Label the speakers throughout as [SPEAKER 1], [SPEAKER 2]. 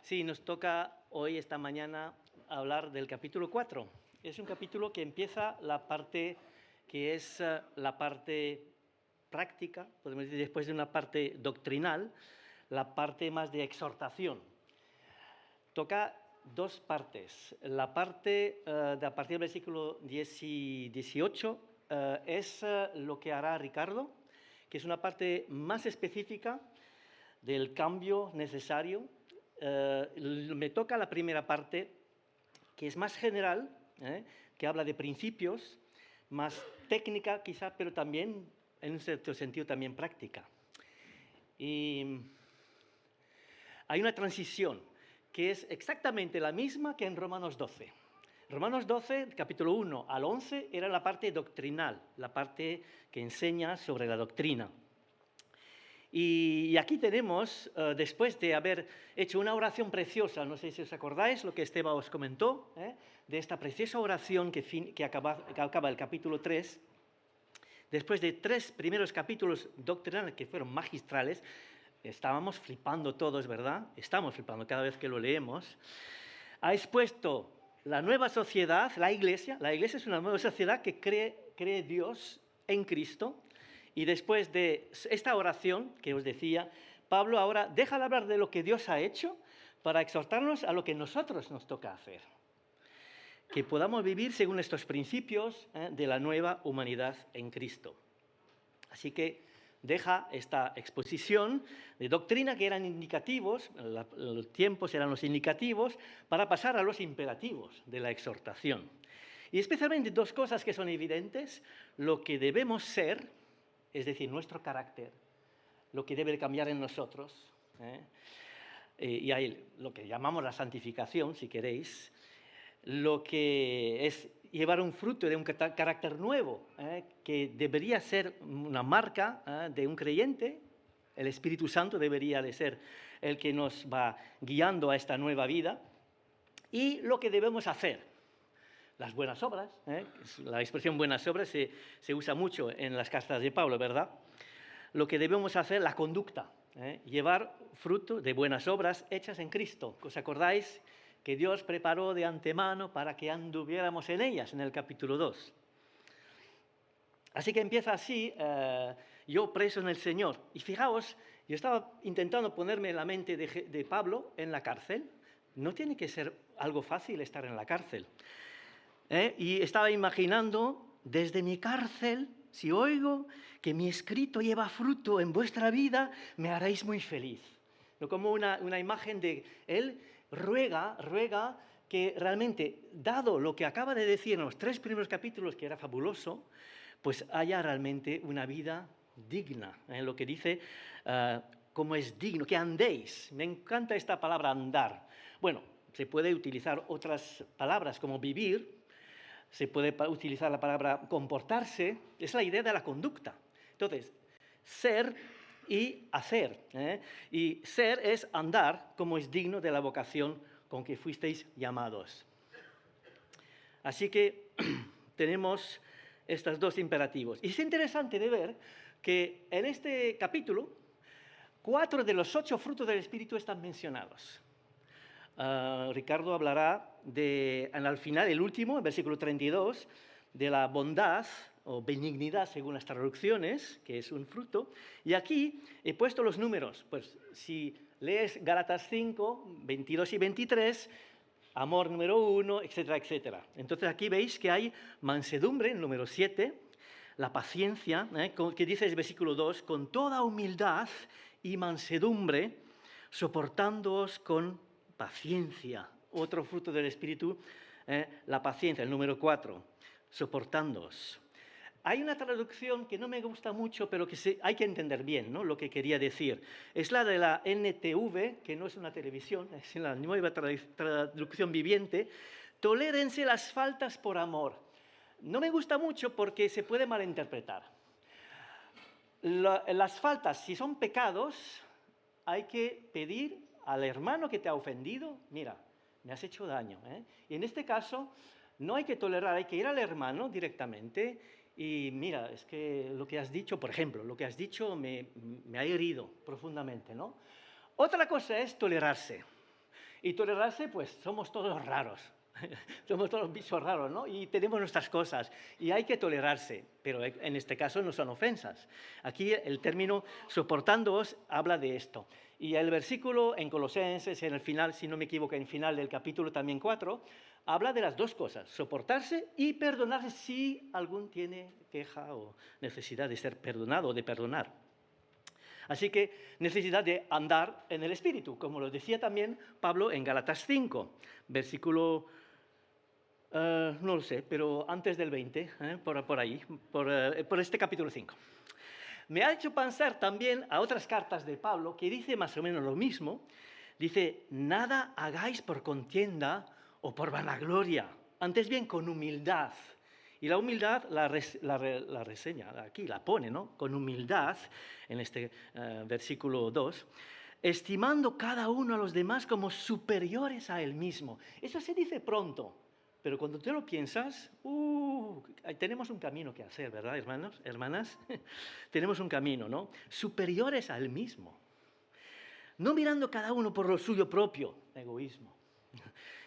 [SPEAKER 1] Sí, nos toca hoy, esta mañana, hablar del capítulo 4. Es un capítulo que empieza la parte que es la parte práctica, podemos decir, después de una parte doctrinal, la parte más de exhortación. Toca dos partes. La parte de a partir del versículo 10 y 18 es lo que hará Ricardo, que es una parte más específica del cambio necesario. Me toca la primera parte, que es más general, que habla de principios, más técnica quizá, pero también, en un cierto sentido, también práctica. Y hay una transición que es exactamente la misma que en Romanos 12. Romanos 12, capítulo 1 al 11, era la parte doctrinal, la parte que enseña sobre la doctrina. Y aquí tenemos, después de haber hecho una oración preciosa, no sé si os acordáis lo que Esteban os comentó, de esta preciosa oración que acaba el capítulo 3, después de 3 primeros capítulos doctrinales que fueron magistrales, estábamos flipando todos, ¿verdad? Estamos flipando cada vez que lo leemos. Ha expuesto la nueva sociedad, la Iglesia es una nueva sociedad que cree Dios en Cristo. Y después de esta oración que os decía, Pablo ahora deja de hablar de lo que Dios ha hecho para exhortarnos a lo que nosotros nos toca hacer. Que podamos vivir según estos principios de la nueva humanidad en Cristo. Así que deja esta exposición de doctrina que eran indicativos, los tiempos eran los indicativos, para pasar a los imperativos de la exhortación. Y especialmente dos cosas que son evidentes: lo que debemos ser, es decir, nuestro carácter, lo que debe cambiar en nosotros, y hay lo que llamamos la santificación, si queréis, lo que es llevar un fruto de un carácter nuevo, que debería ser una marca de un creyente. El Espíritu Santo debería de ser el que nos va guiando a esta nueva vida. Y lo que debemos hacer. Las buenas obras, la expresión buenas obras se usa mucho en las cartas de Pablo, ¿verdad? Lo que debemos hacer, la conducta, llevar fruto de buenas obras hechas en Cristo. ¿Os acordáis que Dios preparó de antemano para que anduviéramos en ellas, en el capítulo 2? Así que empieza así, yo preso en el Señor. Y fijaos, yo estaba intentando ponerme en la mente de Pablo en la cárcel. No tiene que ser algo fácil estar en la cárcel. Y estaba imaginando, desde mi cárcel, si oigo que mi escrito lleva fruto en vuestra vida, me haréis muy feliz. ¿No? Como una imagen de él ruega que realmente, dado lo que acaba de decir en los 3 primeros capítulos, que era fabuloso, pues haya realmente una vida digna. Lo que dice, como es digno, que andéis. Me encanta esta palabra andar. Bueno, se puede utilizar otras palabras como vivir. Se puede utilizar la palabra comportarse, es la idea de la conducta. Entonces, ser y hacer. Y ser es andar como es digno de la vocación con que fuisteis llamados. Así que tenemos estos dos imperativos. Y es interesante de ver que en este capítulo 4 de los 8 frutos del Espíritu están mencionados. Ricardo hablará al final, el último, el versículo 32, de la bondad o benignidad según las traducciones, que es un fruto. Y aquí he puesto los números. Pues si lees Gálatas 5, 22 y 23, amor número 1, etcétera, etcétera. Entonces aquí veis que hay mansedumbre, el número 7, la paciencia, que dice el versículo 2, con toda humildad y mansedumbre, soportándoos con paciencia. Otro fruto del Espíritu, la paciencia, el número 4, soportándoos. Hay una traducción que no me gusta mucho, pero que hay que entender bien, ¿no? Lo que quería decir. Es la de la NTV, que no es una televisión, es la nueva traducción viviente. Tolérense las faltas por amor. No me gusta mucho porque se puede malinterpretar. Las faltas, si son pecados, hay que pedir al hermano que te ha ofendido, mira, me has hecho daño. Y en este caso, no hay que tolerar, hay que ir al hermano directamente y mira, es que lo que has dicho, por ejemplo, lo que has dicho me ha herido profundamente, ¿no? Otra cosa es tolerarse. Y tolerarse, pues somos todos raros. Somos todos bichos raros, ¿no? Y tenemos nuestras cosas. Y hay que tolerarse, pero en este caso no son ofensas. Aquí el término soportándoos habla de esto. Y el versículo en Colosenses, en el final, si no me equivoco, en el final del capítulo también 4, habla de las dos cosas, soportarse y perdonarse si algún tiene queja o necesidad de ser perdonado o de perdonar. Así que necesidad de andar en el Espíritu, como lo decía también Pablo en Gálatas 5, versículo, no lo sé, pero antes del 20, por ahí, por este capítulo 5. Me ha hecho pensar también a otras cartas de Pablo que dice más o menos lo mismo. Dice, nada hagáis por contienda o por vanagloria, antes bien con humildad. Y la humildad la reseña, aquí la pone, ¿no? Con humildad, en este versículo 2, estimando cada uno a los demás como superiores a él mismo. Eso se dice pronto, pero cuando tú lo piensas, tenemos un camino que hacer, ¿verdad, hermanos, hermanas? Tenemos un camino, ¿no? Superiores a él mismo. No mirando cada uno por lo suyo propio, egoísmo,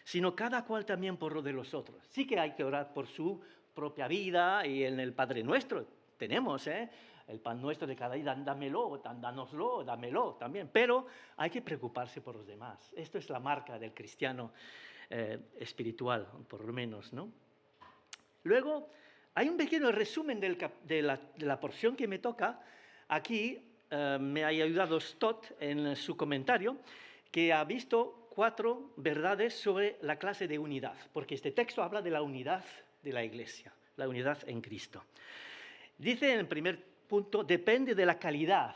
[SPEAKER 1] sino cada cual también por lo de los otros. Sí que hay que orar por su propia vida y en el Padre Nuestro tenemos, el pan nuestro de cada día, dámelo, dánoslo, dámelo también. Pero hay que preocuparse por los demás. Esto es la marca del cristiano espiritual, por lo menos, ¿no? Luego, hay un pequeño resumen de la porción que me toca. Aquí me ha ayudado Stott en su comentario, que ha visto 4 verdades sobre la clase de unidad, porque este texto habla de la unidad de la Iglesia, la unidad en Cristo. Dice en el primer punto, depende de la calidad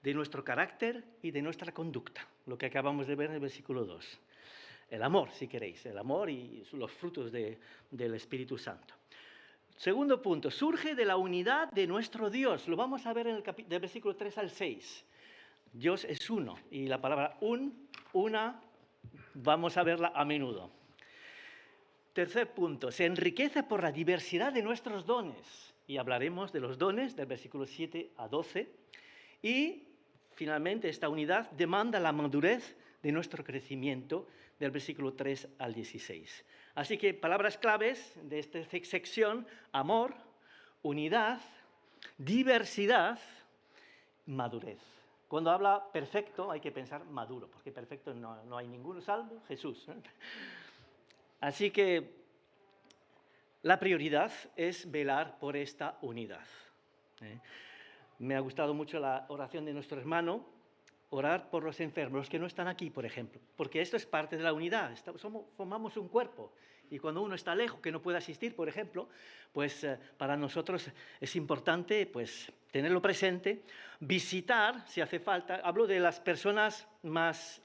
[SPEAKER 1] de nuestro carácter y de nuestra conducta, lo que acabamos de ver en el versículo 2. El amor, si queréis, el amor y los frutos del Espíritu Santo. Segundo punto, surge de la unidad de nuestro Dios. Lo vamos a ver en del versículo 3 al 6. Dios es uno y la palabra una, vamos a verla a menudo. Tercer punto, se enriquece por la diversidad de nuestros dones. Y hablaremos de los dones del versículo 7 a 12. Y finalmente esta unidad demanda la madurez de nuestro crecimiento del versículo 3 al 16. Así que palabras claves de esta sección, amor, unidad, diversidad, madurez. Cuando habla perfecto hay que pensar maduro, porque perfecto no hay ninguno salvo Jesús. Así que la prioridad es velar por esta unidad. Me ha gustado mucho la oración de nuestro hermano, orar por los enfermos, los que no están aquí, por ejemplo, porque esto es parte de la unidad, formamos un cuerpo y cuando uno está lejos, que no puede asistir, por ejemplo, pues para nosotros es importante pues, tenerlo presente, visitar, si hace falta, hablo de las personas más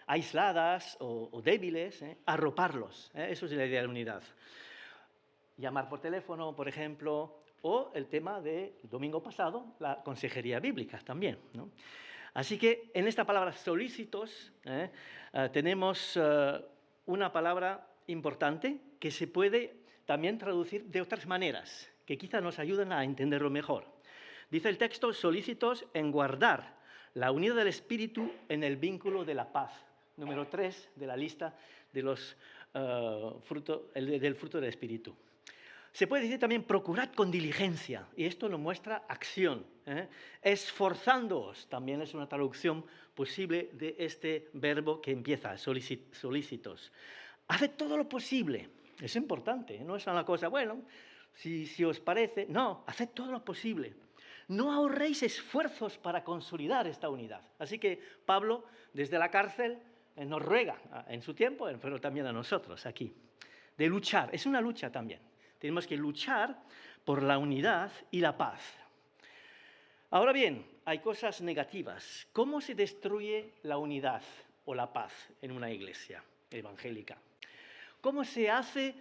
[SPEAKER 1] aisladas o débiles, arroparlos, eso es la idea de la unidad. Llamar por teléfono, por ejemplo, o el tema del domingo pasado, la consejería bíblica también, ¿no? Así que en esta palabra solícitos tenemos una palabra importante que se puede también traducir de otras maneras, que quizá nos ayuden a entenderlo mejor. Dice el texto, solícitos en guardar la unidad del Espíritu en el vínculo de la paz. Número 3 de la lista de los, del fruto del Espíritu. Se puede decir también procurad con diligencia, y esto nos muestra acción. Esforzándoos, también es una traducción posible de este verbo que empieza, solícitos. Haced todo lo posible, es importante, no es una cosa, bueno, si os parece, no, haced todo lo posible. No ahorréis esfuerzos para consolidar esta unidad. Así que Pablo, desde la cárcel, nos ruega en su tiempo, pero también a nosotros aquí, de luchar, es una lucha también. Tenemos que luchar por la unidad y la paz. Ahora bien, hay cosas negativas. ¿Cómo se destruye la unidad o la paz en una iglesia evangélica? ¿Cómo se hace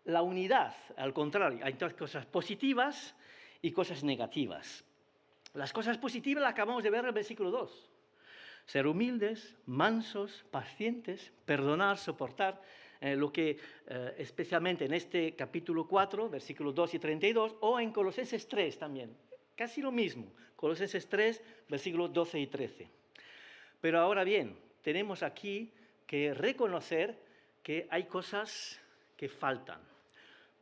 [SPEAKER 1] la unidad? Al contrario, hay cosas positivas y cosas negativas. Las cosas positivas las acabamos de ver en el versículo 2. Ser humildes, mansos, pacientes, perdonar, soportar. Lo que especialmente en este capítulo 4, versículos 2 y 32, o en Colosenses 3 también, casi lo mismo, Colosenses 3, versículos 12 y 13. Pero ahora bien, tenemos aquí que reconocer que hay cosas que faltan.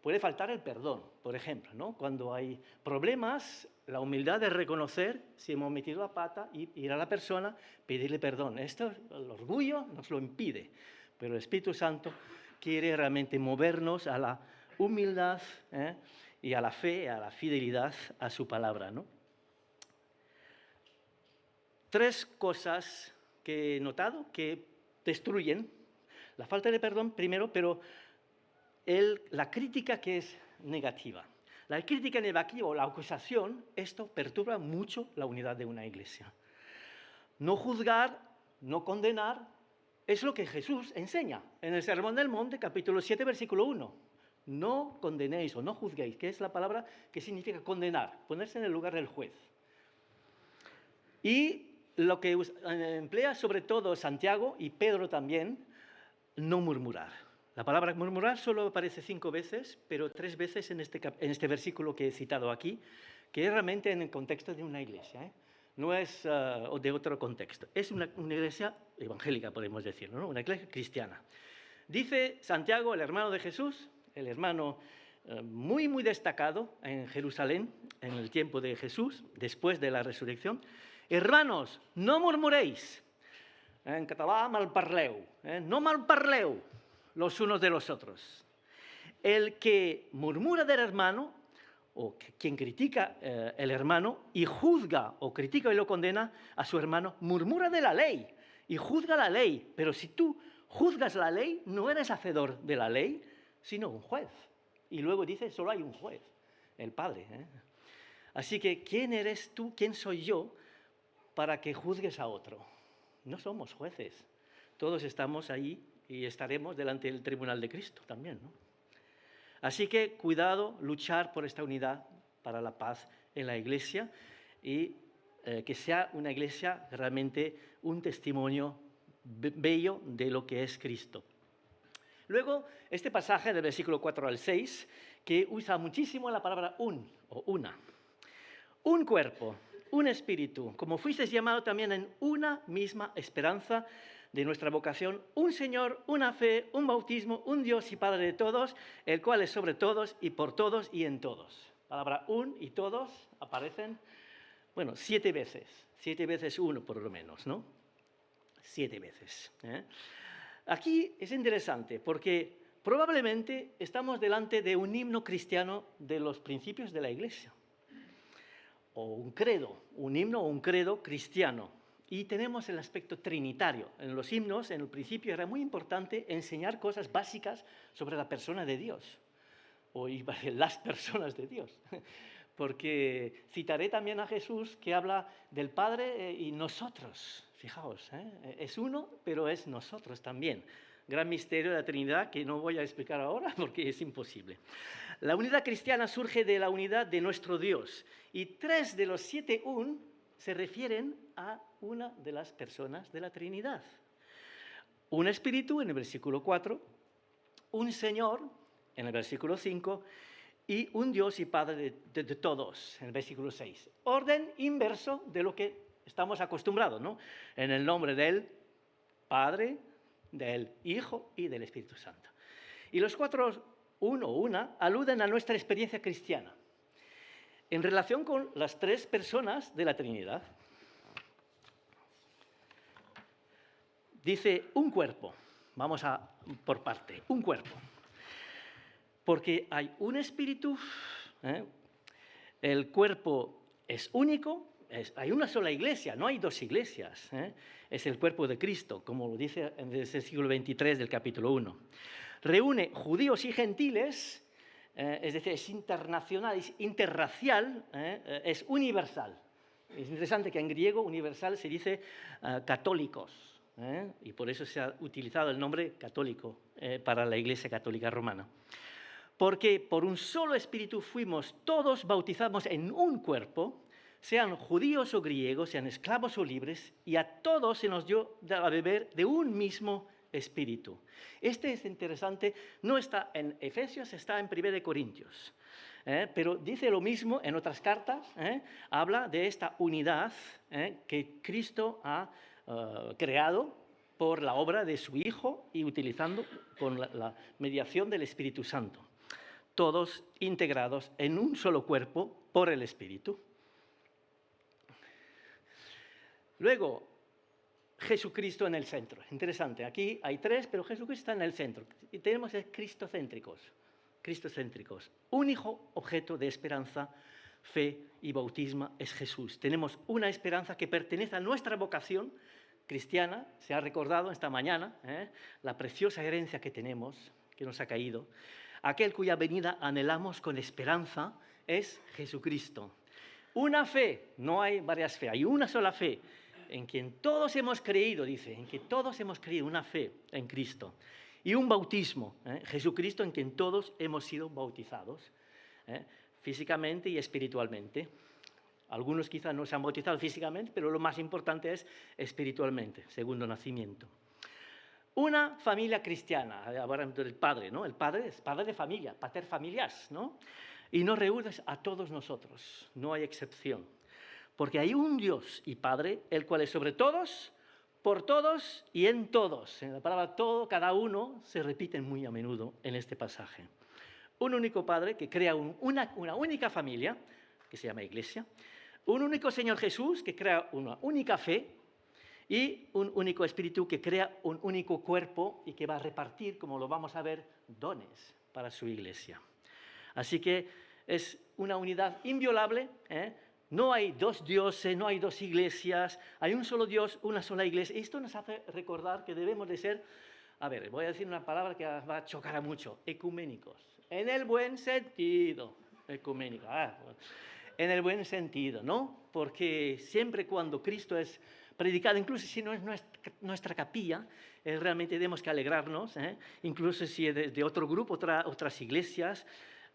[SPEAKER 1] Puede faltar el perdón, por ejemplo, ¿no? Cuando hay problemas, la humildad de reconocer si hemos metido la pata y ir a la persona, pedirle perdón. Esto, el orgullo nos lo impide, pero el Espíritu Santo quiere realmente movernos a la humildad, y a la fe, a la fidelidad a su palabra, ¿no? 3 cosas que he notado que destruyen la falta de perdón primero, pero la crítica que es negativa. La crítica negativa o la acusación, esto perturba mucho la unidad de una iglesia. No juzgar, no condenar, es lo que Jesús enseña en el Sermón del Monte, capítulo 7, versículo 1. No condenéis o no juzguéis, que es la palabra que significa condenar, ponerse en el lugar del juez. Y lo que emplea sobre todo Santiago y Pedro también, no murmurar. La palabra murmurar solo aparece 5 veces, pero 3 veces en este versículo que he citado aquí, que es realmente en el contexto de una iglesia, ¿eh? No es de otro contexto. Es una iglesia evangélica, podemos decirlo, ¿no? Una iglesia cristiana. Dice Santiago, el hermano de Jesús, el hermano muy, muy destacado en Jerusalén, en el tiempo de Jesús, después de la resurrección: hermanos, no murmuréis. En català, malparleu. No malparleu los unos de los otros. El que murmura del hermano, o quien critica el hermano y juzga o critica y lo condena a su hermano, murmura de la ley y juzga la ley. Pero si tú juzgas la ley, no eres hacedor de la ley, sino un juez. Y luego dice, solo hay un juez, el Padre. Así que, ¿quién eres tú, quién soy yo para que juzgues a otro? No somos jueces. Todos estamos ahí y estaremos delante del tribunal de Cristo también, ¿no? Así que cuidado, luchar por esta unidad para la paz en la iglesia y que sea una iglesia realmente un testimonio bello de lo que es Cristo. Luego, este pasaje del versículo 4 al 6, que usa muchísimo la palabra un o una. Un cuerpo, un espíritu, como fuisteis llamado también en una misma esperanza de nuestra vocación, un Señor, una fe, un bautismo, un Dios y Padre de todos, el cual es sobre todos y por todos y en todos. Palabra un y todos aparecen, 7 veces. 7 veces uno, por lo menos, ¿no? 7 veces. Aquí es interesante porque probablemente estamos delante de un himno cristiano de los principios de la Iglesia. O un credo, un himno o un credo cristiano. Y tenemos el aspecto trinitario. En los himnos, en el principio, era muy importante enseñar cosas básicas sobre la persona de Dios, o las personas de Dios. Porque citaré también a Jesús, que habla del Padre y nosotros. Fijaos, es uno, pero es nosotros también. Gran misterio de la Trinidad que no voy a explicar ahora porque es imposible. La unidad cristiana surge de la unidad de nuestro Dios. Y 3 de los 7 se refieren a una de las personas de la Trinidad. Un espíritu en el versículo 4, un Señor en el versículo 5 y un Dios y Padre de todos en el versículo 6. Orden inverso de lo que estamos acostumbrados, ¿no? En el nombre del Padre, del Hijo y del Espíritu Santo. Y los 4, una, aluden a nuestra experiencia cristiana en relación con las 3 personas de la Trinidad. Dice un cuerpo, vamos a por parte, un cuerpo. Porque hay un espíritu, el cuerpo es único, hay una sola iglesia, no hay 2 iglesias. Es el cuerpo de Cristo, como lo dice en el versículo 23 del capítulo 1. Reúne judíos y gentiles, es decir, es internacional, es interracial, es universal. Es interesante que en griego universal se dice católicos, y por eso se ha utilizado el nombre católico para la Iglesia Católica Romana. Porque por un solo espíritu fuimos todos bautizados en un cuerpo, sean judíos o griegos, sean esclavos o libres, y a todos se nos dio a beber de un mismo espíritu. Este es interesante, no está en Efesios, está en 1 Corintios. Pero dice lo mismo en otras cartas, habla de esta unidad que Cristo ha creado por la obra de su Hijo y utilizando con la mediación del Espíritu Santo. Todos integrados en un solo cuerpo por el Espíritu. Luego, Jesucristo en el centro. Interesante, aquí hay tres, pero Jesucristo está en el centro. Y tenemos cristocéntricos. Cristocéntricos. Único objeto de esperanza, fe y bautismo es Jesús. Tenemos una esperanza que pertenece a nuestra vocación cristiana. Se ha recordado esta mañana la preciosa herencia que tenemos, que nos ha caído. Aquel cuya venida anhelamos con esperanza es Jesucristo. Una fe, no hay varias fe, hay una sola fe, en quien todos hemos creído, dice, en que todos hemos creído, una fe en Cristo. Y un bautismo, Jesucristo, en quien todos hemos sido bautizados, físicamente y espiritualmente. Algunos quizás no se han bautizado físicamente, pero lo más importante es espiritualmente, segundo nacimiento. Una familia cristiana, ahora el padre, ¿no? El padre es padre de familia, pater familias, ¿no? Y nos reúne a todos nosotros, no hay excepción. Porque hay un Dios y Padre, el cual es sobre todos, por todos y en todos. En la palabra todo, cada uno, se repite muy a menudo en este pasaje. Un único Padre que crea una única familia, que se llama Iglesia. Un único Señor Jesús que crea una única fe. Y un único Espíritu que crea un único cuerpo y que va a repartir, como lo vamos a ver, dones para su Iglesia. Así que es una unidad inviolable, No hay dos dioses, no hay dos iglesias, hay un solo Dios, una sola iglesia. Esto nos hace recordar que debemos de ser, voy a decir una palabra que va a chocar a mucho, ecuménicos. En el buen sentido, ecuménico. En el buen sentido, ¿no? Porque siempre cuando Cristo es predicado, incluso si no es nuestra capilla, realmente tenemos que alegrarnos, incluso si es de otro grupo, otras iglesias,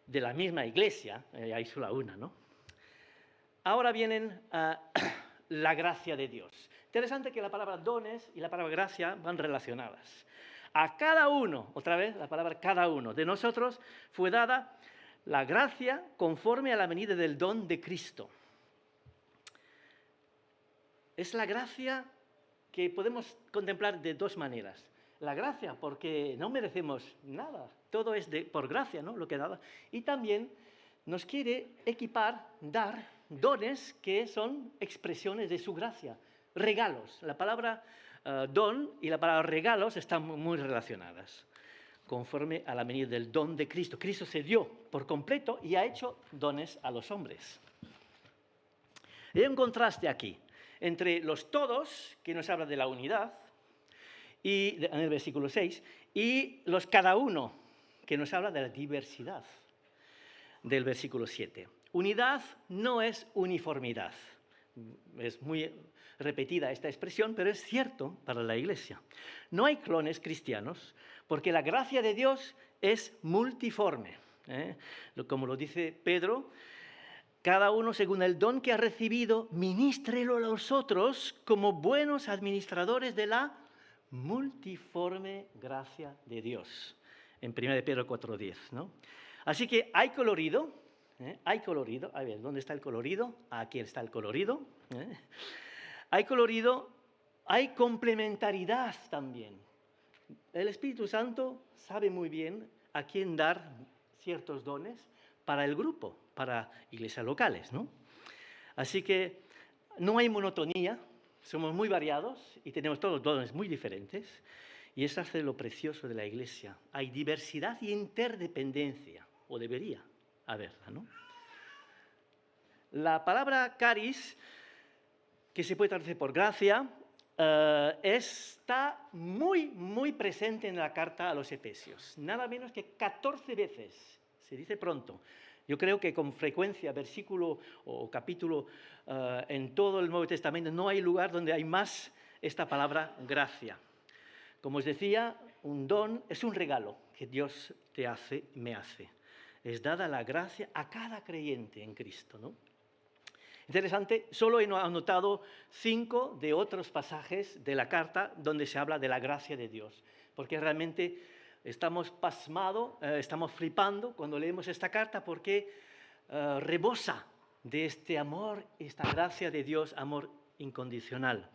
[SPEAKER 1] de la misma iglesia, hay solo una, ¿no? Ahora vienen la gracia de Dios. Interesante que la palabra dones y la palabra gracia van relacionadas. A cada uno, otra vez la palabra cada uno de nosotros fue dada la gracia conforme a la medida del don de Cristo. Es la gracia que podemos contemplar de dos maneras. La gracia, porque no merecemos nada, todo es por gracia, ¿no? Lo que daba. Y también nos quiere equipar, dar dones que son expresiones de su gracia, regalos. La palabra don y la palabra regalos están muy relacionadas, conforme a la medida del don de Cristo. Cristo se dio por completo y ha hecho dones a los hombres. Hay un contraste aquí entre los todos, que nos habla de la unidad, y, en el versículo 6, y los cada uno, que nos habla de la diversidad, del versículo 7. Unidad no es uniformidad. Es muy repetida esta expresión, pero es cierto para la Iglesia. No hay clones cristianos, porque la gracia de Dios es multiforme. Como lo dice Pedro, cada uno según el don que ha recibido, ministrelo a los otros como buenos administradores de la multiforme gracia de Dios. En 1 Pedro 4:10, ¿no? Así que hay colorido, hay colorido. A ver, ¿dónde está el colorido? Aquí está el colorido. Hay colorido, hay complementariedad también. El Espíritu Santo sabe muy bien a quién dar ciertos dones para el grupo, para iglesias locales, ¿no? Así que no hay monotonía, somos muy variados y tenemos todos dones muy diferentes. Y eso hace lo precioso de la Iglesia. Hay diversidad y interdependencia, o debería haberla, ¿no? La palabra caris, que se puede traducir por gracia, está muy, muy presente en la carta a los Efesios. Nada menos que 14 veces, se dice pronto. Yo creo que con frecuencia, versículo o capítulo, en todo el Nuevo Testamento, no hay lugar donde hay más esta palabra gracia. Como os decía, un don es un regalo que Dios te hace, me hace. Es dada la gracia a cada creyente en Cristo, ¿no? Interesante, solo he anotado 5 de otros pasajes de la carta donde se habla de la gracia de Dios, porque realmente estamos pasmados, estamos flipando cuando leemos esta carta porque rebosa de este amor, esta gracia de Dios, amor incondicional.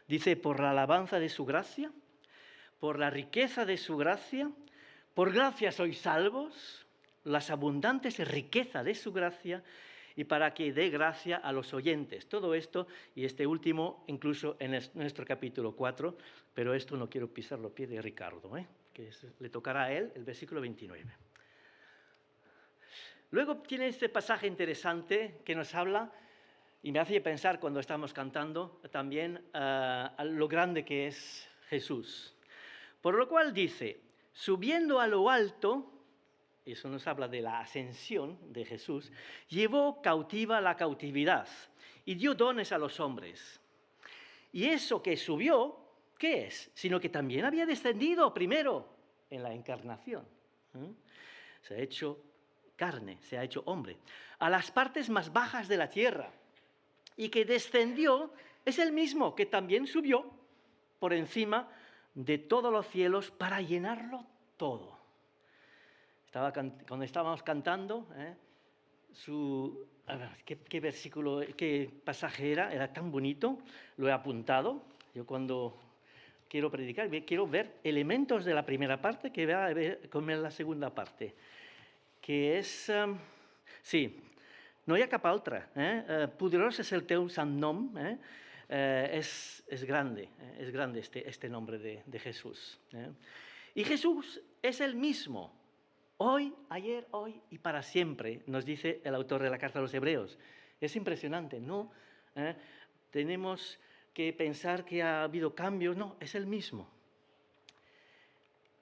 [SPEAKER 1] Dice, por la alabanza de su gracia, por la riqueza de su gracia, por gracia sois salvos, las abundantes riquezas de su gracia, y para que dé gracia a los oyentes. Todo esto, y este último, incluso en nuestro capítulo 4, pero esto no quiero pisar los pies de Ricardo, que le tocará a él el versículo 29. Luego tiene este pasaje interesante que nos habla, y me hace pensar cuando estamos cantando también a lo grande que es Jesús. Por lo cual dice, subiendo a lo alto, eso nos habla de la ascensión de Jesús, llevó cautiva la cautividad y dio dones a los hombres. Y eso que subió, ¿qué es? Sino que también había descendido primero en la encarnación. Se ha hecho carne, se ha hecho hombre, a las partes más bajas de la tierra. Y que descendió es el mismo que también subió por encima de todos los cielos para llenarlo todo. Cuando estábamos cantando, ¿qué versículo, qué pasaje era tan bonito? Lo he apuntado. Yo cuando quiero predicar, quiero ver elementos de la primera parte que va a ver con la segunda parte. Que és... no hi ha cap altra. Poderós és el teu sant nom. Es grande este nombre de Jesús. Y Jesús es el mismo, hoy, ayer, hoy y para siempre, nos dice el autor de la carta a los Hebreos. Es impresionante, ¿no? Tenemos que pensar que ha habido cambios. No, es el mismo.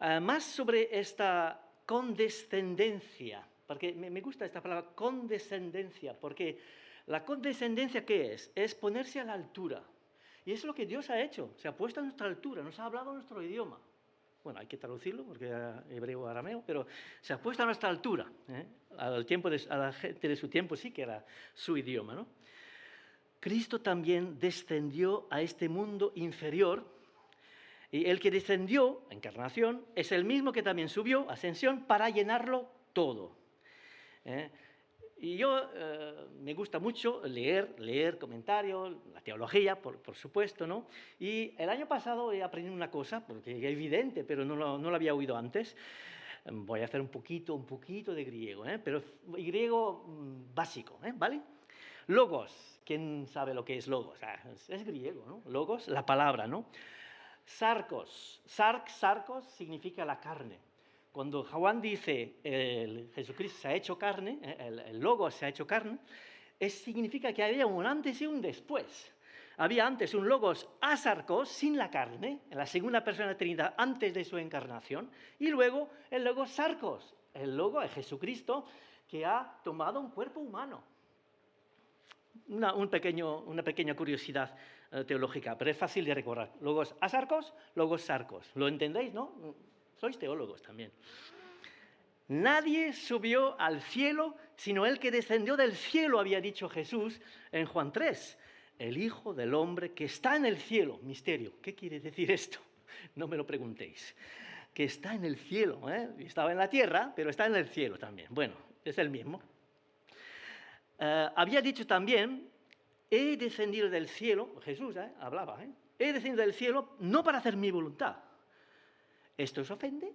[SPEAKER 1] Más sobre esta condescendencia, porque me gusta esta palabra, condescendencia, porque la condescendencia, ¿qué es? Es ponerse a la altura. Y es lo que Dios ha hecho, se ha puesto a nuestra altura, nos ha hablado nuestro idioma. Bueno, hay que traducirlo porque era hebreo o arameo, pero se ha puesto a nuestra altura. A la gente de su tiempo sí que era su idioma, ¿no? Cristo también descendió a este mundo inferior. Y el que descendió, encarnación, es el mismo que también subió, ascensión, para llenarlo todo. Y yo me gusta mucho leer comentarios, la teología, por supuesto, ¿no? Y el año pasado he aprendido una cosa, porque es evidente, pero no lo había oído antes. Voy a hacer un poquito de griego, pero griego básico, ¿vale? Logos, ¿quién sabe lo que es logos? Es griego, ¿no? Logos, la palabra, ¿no? Sarcos, sarcos significa la carne. Cuando Juan dice Jesucristo se ha hecho carne, el Logos se ha hecho carne, significa que había un antes y un después. Había antes un Logos asarcos, sin la carne, en la segunda persona de la Trinidad, antes de su encarnación, y luego el Logos sarcos, el Logos de Jesucristo, que ha tomado un cuerpo humano. Una pequeña curiosidad teológica, pero es fácil de recordar. Logos asarcos, Logos sarcos. ¿Lo entendéis, no? Sois teólogos también. Nadie subió al cielo, sino el que descendió del cielo, había dicho Jesús en Juan 3. El Hijo del Hombre que está en el cielo. Misterio. ¿Qué quiere decir esto? No me lo preguntéis. Que está en el cielo. Estaba en la tierra, pero está en el cielo también. Bueno, es el mismo. Había dicho también, he descendido del cielo, Jesús hablaba, he descendido del cielo no para hacer mi voluntad. ¿Esto os ofende?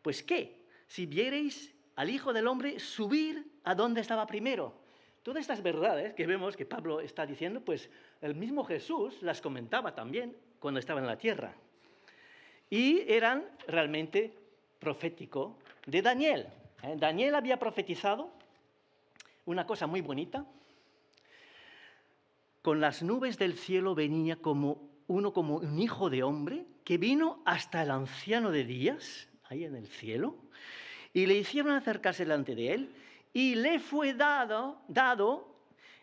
[SPEAKER 1] Pues ¿qué? Si viereis al Hijo del Hombre subir a donde estaba primero. Todas estas verdades que vemos que Pablo está diciendo, pues el mismo Jesús las comentaba también cuando estaba en la tierra. Y eran realmente profético de Daniel. Daniel había profetizado una cosa muy bonita. Con las nubes del cielo venía como un hijo de hombre que vino hasta el anciano de días, ahí en el cielo, y le hicieron acercarse delante de él, y le fue dado,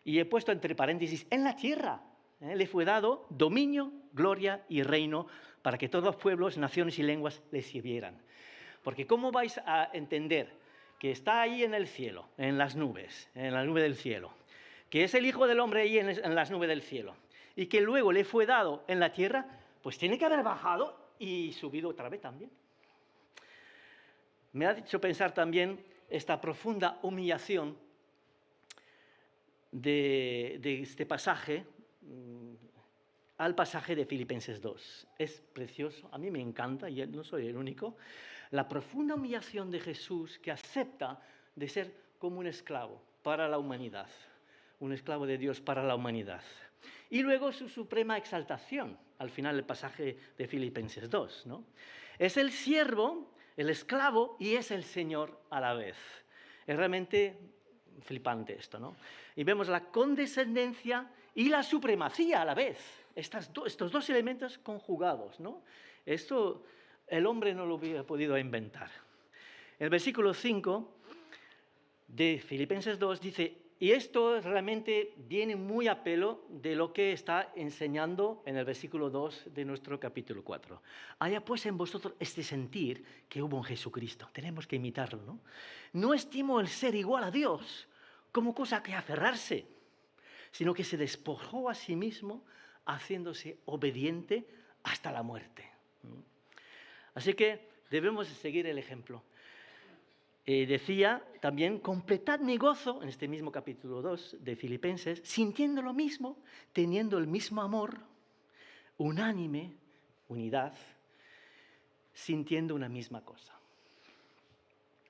[SPEAKER 1] y he puesto entre paréntesis, en la tierra, le fue dado dominio, gloria y reino para que todos los pueblos, naciones y lenguas le sirvieran. Porque ¿cómo vais a entender que está ahí en el cielo, en las nubes, en la nube del cielo, que es el Hijo del Hombre ahí en las nubes del cielo, y que luego le fue dado en la tierra? Pues tiene que haber bajado y subido otra vez también. Me ha hecho pensar también esta profunda humillación de este pasaje, al pasaje de Filipenses 2. Es precioso, a mí me encanta, y no soy el único, la profunda humillación de Jesús que acepta de ser como un esclavo para la humanidad, un esclavo de Dios para la humanidad. Y luego su suprema exaltación, al final del pasaje de Filipenses 2, ¿no? Es el siervo, el esclavo, y es el Señor a la vez. Es realmente flipante esto, ¿no? Y vemos la condescendencia y la supremacía a la vez. Estos dos elementos conjugados, ¿no? Esto el hombre no lo hubiera podido inventar. El versículo 5 de Filipenses 2 dice, y esto realmente viene muy a pelo de lo que está enseñando en el versículo 2 de nuestro capítulo 4. Haya pues en vosotros este sentir que hubo en Jesucristo. Tenemos que imitarlo, ¿no? No estimo el ser igual a Dios como cosa que aferrarse, sino que se despojó a sí mismo haciéndose obediente hasta la muerte. Así que debemos seguir el ejemplo. Decía también, completad mi gozo, en este mismo capítulo 2 de Filipenses, sintiendo lo mismo, teniendo el mismo amor, unánime, unidad, sintiendo una misma cosa.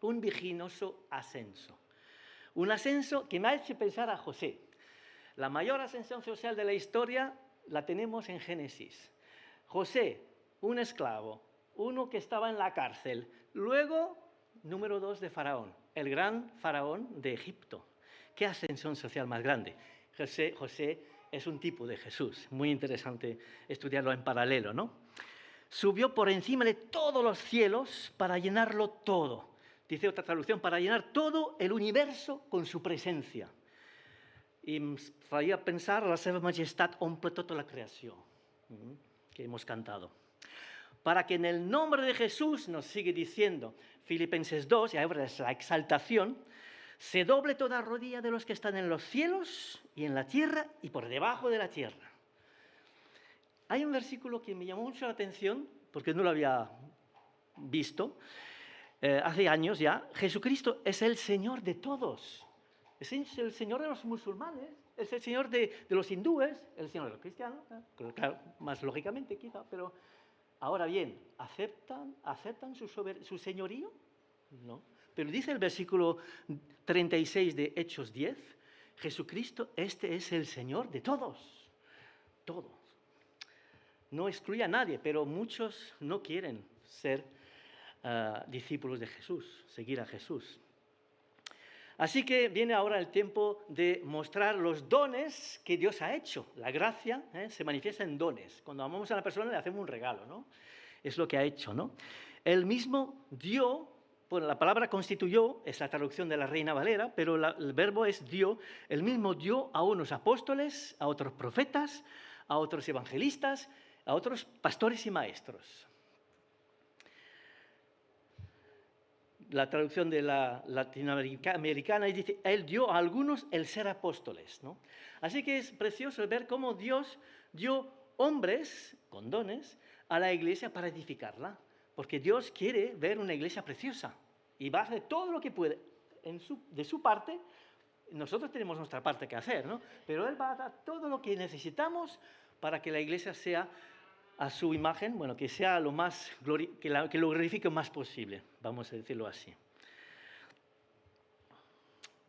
[SPEAKER 1] Un viginoso ascenso. Un ascenso que me ha hecho pensar a José. La mayor ascensión social de la historia la tenemos en Génesis. José, un esclavo, uno que estaba en la cárcel, luego número 2 de Faraón, el gran faraón de Egipto. ¿Qué ascensión social más grande? José es un tipo de Jesús. Muy interesante estudiarlo en paralelo, ¿no? Subió por encima de todos los cielos para llenarlo todo. Dice otra traducción, para llenar todo el universo con su presencia. I em feia pensar la seva majestat omple tota la creació, que hemos cantado. Para que en el nombre de Jesús, nos sigue diciendo Filipenses 2, y ahora es la exaltación, se doble toda rodilla de los que están en los cielos y en la tierra y por debajo de la tierra. Hay un versículo que me llamó mucho la atención, porque no lo había visto, hace años ya. Jesucristo es el Señor de todos. Es el Señor de los musulmanes, es el Señor de los hindúes, el Señor de los cristianos, claro, más lógicamente quizá, pero ahora bien, ¿aceptan su señorío? No. Pero dice el versículo 36 de Hechos 10, Jesucristo, este es el Señor de todos, todos. No excluye a nadie, pero muchos no quieren ser discípulos de Jesús, seguir a Jesús. Así que viene ahora el tiempo de mostrar los dones que Dios ha hecho. La gracia se manifiesta en dones. Cuando amamos a una persona le hacemos un regalo, ¿no? Es lo que ha hecho, ¿no? Él mismo dio, bueno, la palabra constituyó, es la traducción de la Reina Valera, pero el verbo es dio. Él mismo dio a unos apóstoles, a otros profetas, a otros evangelistas, a otros pastores y maestros. La traducción de la latinoamericana dice, Él dio a algunos el ser apóstoles, ¿no? Así que es precioso ver cómo Dios dio hombres con dones a la iglesia para edificarla, porque Dios quiere ver una iglesia preciosa y va a hacer todo lo que puede de su parte. Nosotros tenemos nuestra parte que hacer, ¿no? Pero Él va a dar todo lo que necesitamos para que la iglesia sea a su imagen, bueno, que sea lo más que lo glorifique más posible, vamos a decirlo así.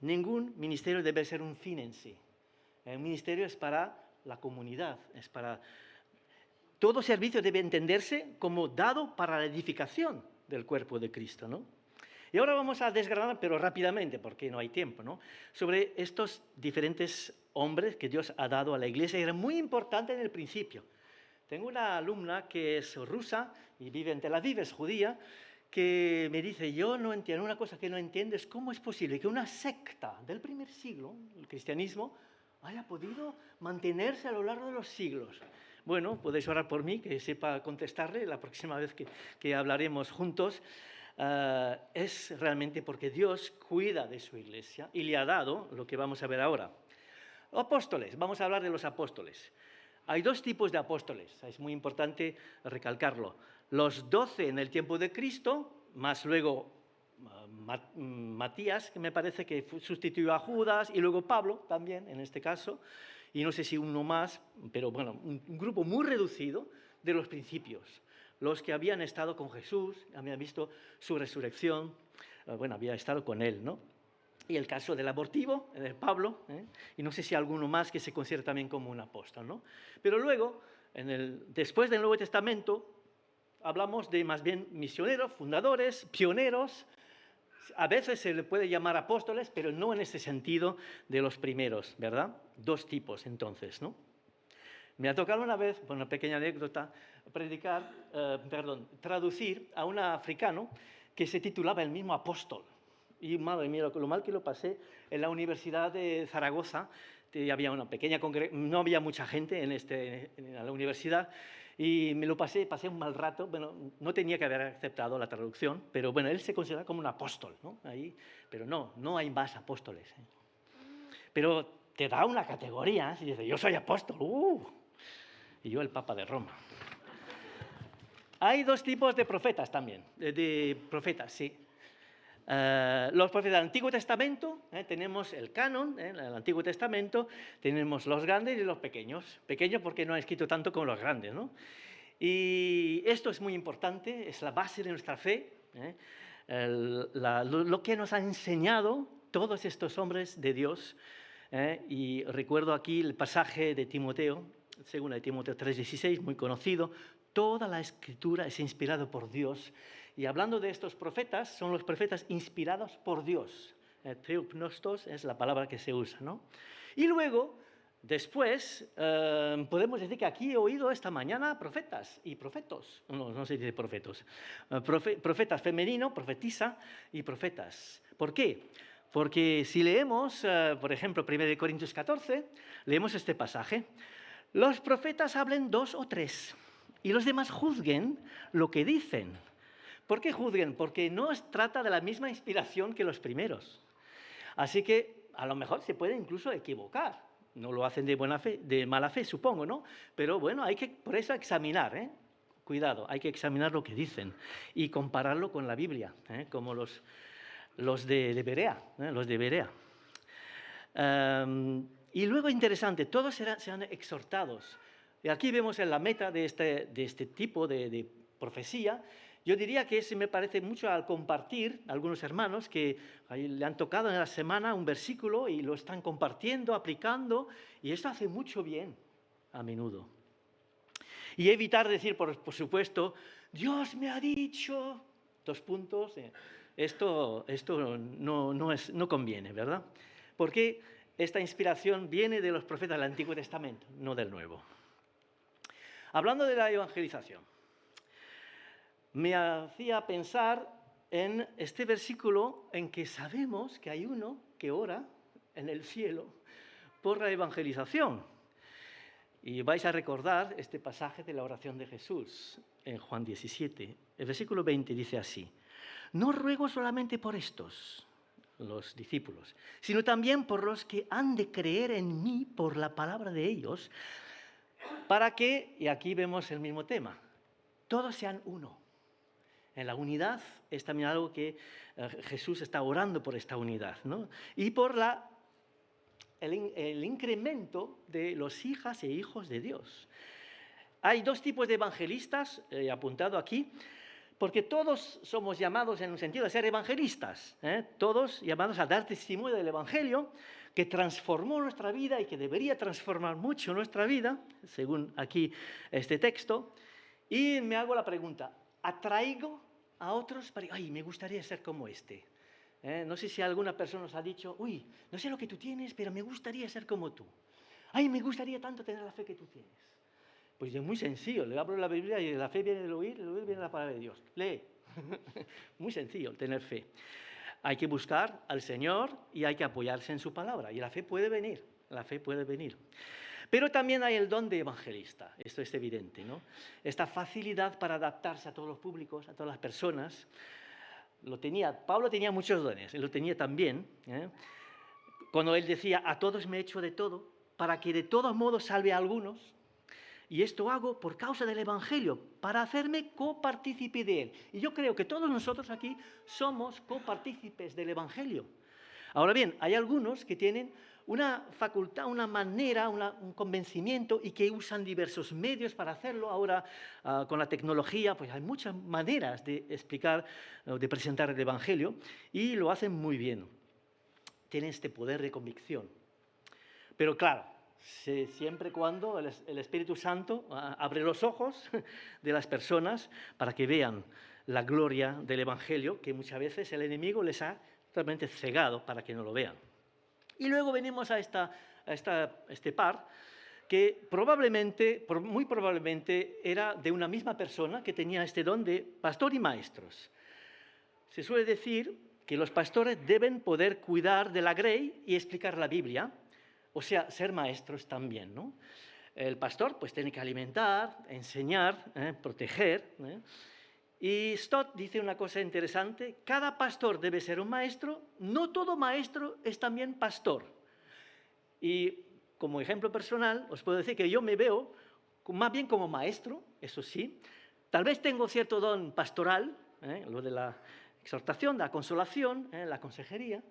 [SPEAKER 1] Ningún ministerio debe ser un fin en sí. El ministerio es para la comunidad, es para... Todo servicio debe entenderse como dado para la edificación del cuerpo de Cristo, ¿no? Y ahora vamos a desgranar, pero rápidamente, porque no hay tiempo, ¿no?, sobre estos diferentes hombres que Dios ha dado a la iglesia. Era muy importante en el principio. Tengo una alumna que es rusa y vive en Tel Aviv, es judía, que me dice, yo no entiendo, una cosa que no entiendo es cómo es posible que una secta del primer siglo, el cristianismo, haya podido mantenerse a lo largo de los siglos. Bueno, podéis orar por mí, que sepa contestarle la próxima vez que hablaremos juntos. Es realmente porque Dios cuida de su iglesia y le ha dado lo que vamos a ver ahora. Apóstoles, vamos a hablar de los apóstoles. Hay dos tipos de apóstoles, es muy importante recalcarlo. Los 12 en el tiempo de Cristo, más luego Matías, que me parece que sustituyó a Judas, y luego Pablo también, en este caso. y no sé si uno más, pero bueno, un grupo muy reducido de los principios, los que habían estado con Jesús, habían visto su resurrección, bueno, había estado con él, ¿no? Y el caso del abortivo, de Pablo, y no sé si alguno más que se considera también como un apóstol, ¿no? Pero luego, después del Nuevo Testamento, hablamos de más bien misioneros, fundadores, pioneros. A veces se le puede llamar apóstoles, pero no en ese sentido de los primeros, ¿verdad? Dos tipos, entonces, ¿no? Me ha tocado una vez, por una pequeña anécdota, traducir a un africano que se titulaba el mismo apóstol. Y madre mía, lo mal que lo pasé en la Universidad de Zaragoza. Había una pequeña no había mucha gente en la universidad, y me lo pasé un mal rato. Bueno, no tenía que haber aceptado la traducción, pero bueno, él se considera como un apóstol, ¿no? Ahí, pero no hay más apóstoles, ¿eh? Pero te da una categoría, y dice, yo soy apóstol, y yo el Papa de Roma. Hay dos tipos de profetas también, de profetas, sí. Los profetas del Antiguo Testamento, tenemos el canon, el Antiguo Testamento, tenemos los grandes y los pequeños. Pequeños porque no han escrito tanto como los grandes, ¿no? Y esto es muy importante, es la base de nuestra fe, lo que nos han enseñado todos estos hombres de Dios. Y recuerdo aquí el pasaje de Timoteo, según de Timoteo 3:16, muy conocido. Toda la Escritura es inspirada por Dios. Y hablando de estos profetas, son los profetas inspirados por Dios. Theopnostos es la palabra que se usa, ¿no? Y luego, después, podemos decir que aquí he oído esta mañana profetas y profetos. No se dice profetos. Profetas femenino, profetisa y profetas. ¿Por qué? Porque si leemos, por ejemplo, 1 Corintios 14, leemos este pasaje. Los profetas hablen 2 o 3 y los demás juzguen lo que dicen. ¿Por qué juzguen? Porque no se trata de la misma inspiración que los primeros. Así que a lo mejor se puede incluso equivocar. No lo hacen de buena fe, de mala fe, supongo, ¿no? Pero bueno, hay que por eso examinar, ¿eh? Cuidado, hay que examinar lo que dicen y compararlo con la Biblia, como los de Berea, los de Berea. Y luego, interesante, todos serán exhortados. Y aquí vemos en la meta de este tipo de profecía. Yo diría que se me parece mucho al compartir algunos hermanos que le han tocado en la semana un versículo y lo están compartiendo, aplicando, y esto hace mucho bien a menudo. Y evitar decir, por supuesto, Dios me ha dicho, 2 puntos, esto no conviene, ¿verdad? Porque esta inspiración viene de los profetas del Antiguo Testamento, no del Nuevo. Hablando de la evangelización, me hacía pensar en este versículo en que sabemos que hay uno que ora en el cielo por la evangelización. Y vais a recordar este pasaje de la oración de Jesús en Juan 17. El versículo 20 dice así: no ruego solamente por estos, los discípulos, sino también por los que han de creer en mí por la palabra de ellos, para que, y aquí vemos el mismo tema, todos sean uno. En la unidad es también algo que Jesús está orando por esta unidad, ¿no? Y por el incremento de los hijas e hijos de Dios. Hay 2 tipos de evangelistas, he apuntado aquí, porque todos somos llamados en un sentido a ser evangelistas, todos llamados a dar testimonio del Evangelio que transformó nuestra vida y que debería transformar mucho nuestra vida, según aquí este texto. Y me hago la pregunta, ¿atraigo a otros para, me gustaría ser como este? No sé si alguna persona os ha dicho, no sé lo que tú tienes, pero me gustaría ser como tú. Me gustaría tanto tener la fe que tú tienes. Pues es muy sencillo, le abro la Biblia y la fe viene del oír, el oír viene de la palabra de Dios. Lee. Muy sencillo tener fe. Hay que buscar al Señor y hay que apoyarse en su palabra. Y la fe puede venir, Pero también hay el don de evangelista, esto es evidente, ¿no? Esta facilidad para adaptarse a todos los públicos, a todas las personas. Pablo tenía muchos dones, él lo tenía también. Cuando él decía, a todos me he hecho de todo, para que de todos modos salve a algunos. Y esto hago por causa del Evangelio, para hacerme copartícipe de él. Y yo creo que todos nosotros aquí somos copartícipes del Evangelio. Ahora bien, hay algunos que tienen una facultad, una manera, un convencimiento y que usan diversos medios para hacerlo. Ahora, con la tecnología, pues hay muchas maneras de explicar, de presentar el Evangelio y lo hacen muy bien. Tienen este poder de convicción. Pero claro, siempre cuando el Espíritu Santo abre los ojos de las personas para que vean la gloria del Evangelio, que muchas veces el enemigo les ha totalmente cegado para que no lo vean. Y luego venimos a este par que muy probablemente era de una misma persona que tenía este don de pastor y maestros. Se suele decir que los pastores deben poder cuidar de la grey y explicar la Biblia, o sea, ser maestros también, ¿no? El pastor pues tiene que alimentar, enseñar, proteger. Y Stott dice una cosa interesante: cada pastor debe ser un maestro, no todo maestro es también pastor. Y como ejemplo personal os puedo decir que yo me veo más bien como maestro, eso sí. Tal vez tengo cierto don pastoral, lo de la exhortación, la consolación, la consejería,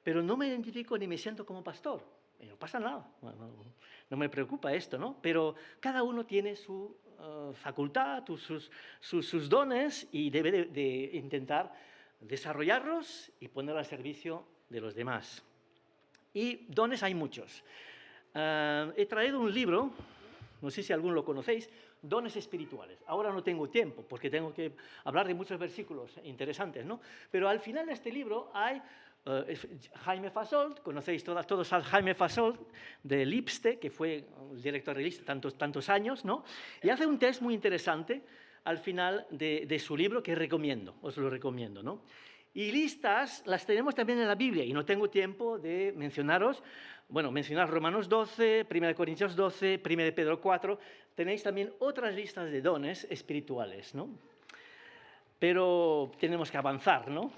[SPEAKER 1] pero no me identifico ni me siento como pastor. Y no pasa nada, no me preocupa esto, ¿no? Pero cada uno tiene su facultad, sus dones y debe de intentar desarrollarlos y ponerlos al servicio de los demás. Y dones hay muchos. He traído un libro, no sé si alguno lo conocéis, Dones espirituales. Ahora no tengo tiempo porque tengo que hablar de muchos versículos interesantes, ¿no? Pero al final de este libro hay Jaime Fasold, conocéis todos a Jaime Fasold de Lipste, que fue el director de Lipste tantos años, ¿no? Y hace un test muy interesante al final de su libro que recomiendo, os lo recomiendo, ¿no? Y listas las tenemos también en la Biblia y no tengo tiempo de mencionaros, mencionar Romanos 12, 1 Corintios 12, 1 Pedro 4, tenéis también otras listas de dones espirituales, ¿no? Pero tenemos que avanzar, ¿no?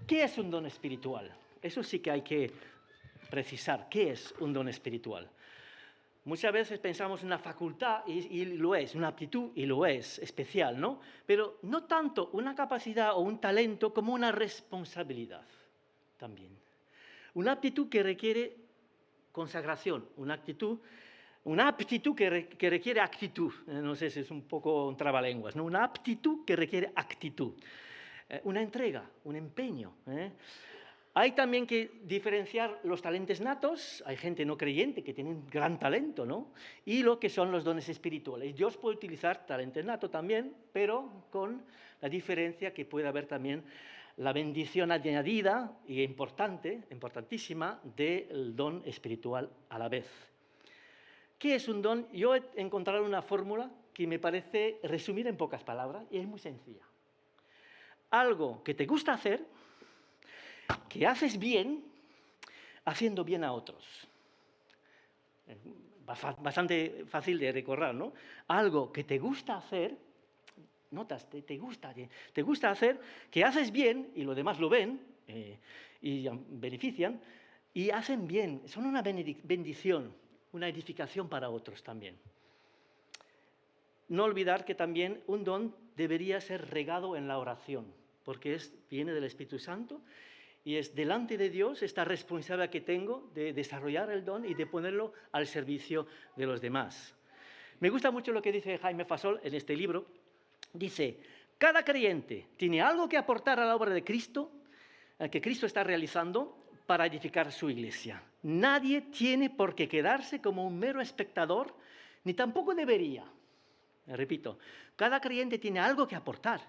[SPEAKER 1] ¿Qué es un don espiritual? Eso sí que hay que precisar. ¿Qué es un don espiritual? Muchas veces pensamos en una facultad y lo es, una aptitud y lo es, especial, ¿no? Pero no tanto una capacidad o un talento como una responsabilidad también. Una aptitud que requiere consagración, una aptitud que requiere actitud. No sé si es un poco un trabalenguas, ¿no? Una aptitud que requiere actitud. Una entrega, un empeño. Hay también que diferenciar los talentos natos, hay gente no creyente que tiene un gran talento, ¿no? Y lo que son los dones espirituales. Dios puede utilizar talento nato también, pero con la diferencia que puede haber también la bendición añadida y importantísima del don espiritual a la vez. ¿Qué es un don? Yo he encontrado una fórmula que me parece resumir en pocas palabras y es muy sencilla. Algo que te gusta hacer, que haces bien, haciendo bien a otros. Bastante fácil de recordar, ¿no? Algo que te gusta hacer, notas, te gusta hacer, que haces bien y los demás lo ven y benefician y hacen bien. Son una bendición, una edificación para otros también. No olvidar que también un don debería ser regado en la oración, porque viene del Espíritu Santo y es delante de Dios esta responsabilidad que tengo de desarrollar el don y de ponerlo al servicio de los demás. Me gusta mucho lo que dice Jaime Fasol en este libro. Dice: cada creyente tiene algo que aportar a la obra de Cristo, que Cristo está realizando para edificar su iglesia. Nadie tiene por qué quedarse como un mero espectador, ni tampoco debería. Repito, cada creyente tiene algo que aportar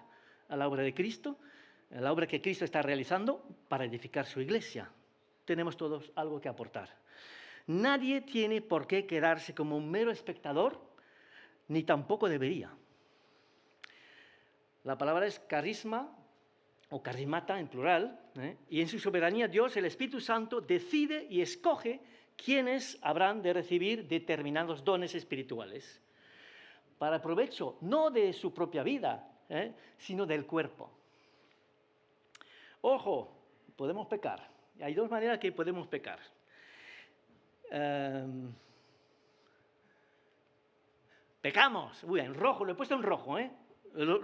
[SPEAKER 1] a la obra de Cristo, a la obra que Cristo está realizando para edificar su iglesia. Tenemos todos algo que aportar. Nadie tiene por qué quedarse como un mero espectador, ni tampoco debería. La palabra es carisma o carismata en plural, y en su soberanía Dios, el Espíritu Santo, decide y escoge quiénes habrán de recibir determinados dones espirituales para provecho no de su propia vida, sino del cuerpo. Ojo, podemos pecar. Hay dos maneras que podemos pecar. Pecamos. Uy, en rojo, lo he puesto en rojo,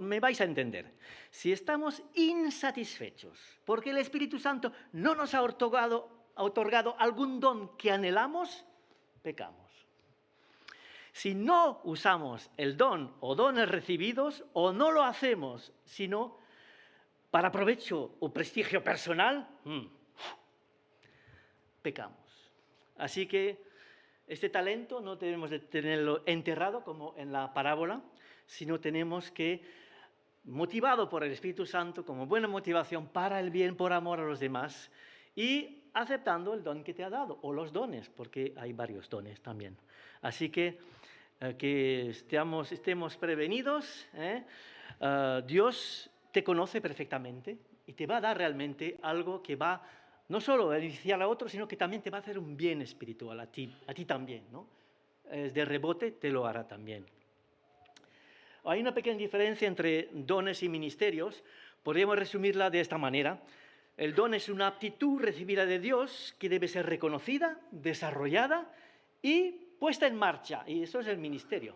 [SPEAKER 1] me vais a entender. Si estamos insatisfechos porque el Espíritu Santo no nos ha otorgado otorgado algún don que anhelamos, pecamos. Si no usamos el don o dones recibidos, o no lo hacemos, sino para provecho o prestigio personal, pecamos. Así que este talento no debemos de tenerlo enterrado como en la parábola, sino tenemos que, motivado por el Espíritu Santo, como buena motivación para el bien, por amor a los demás, y aceptando el don que te ha dado, o los dones, porque hay varios dones también. Así que estemos prevenidos. Dios te conoce perfectamente y te va a dar realmente algo que va no solo a beneficiar a otros, sino que también te va a hacer un bien espiritual a ti también, ¿no? De rebote te lo hará también. Hay una pequeña diferencia entre dones y ministerios. Podríamos resumirla de esta manera. El don es una aptitud recibida de Dios que debe ser reconocida, desarrollada y puesta en marcha. Y eso es el ministerio.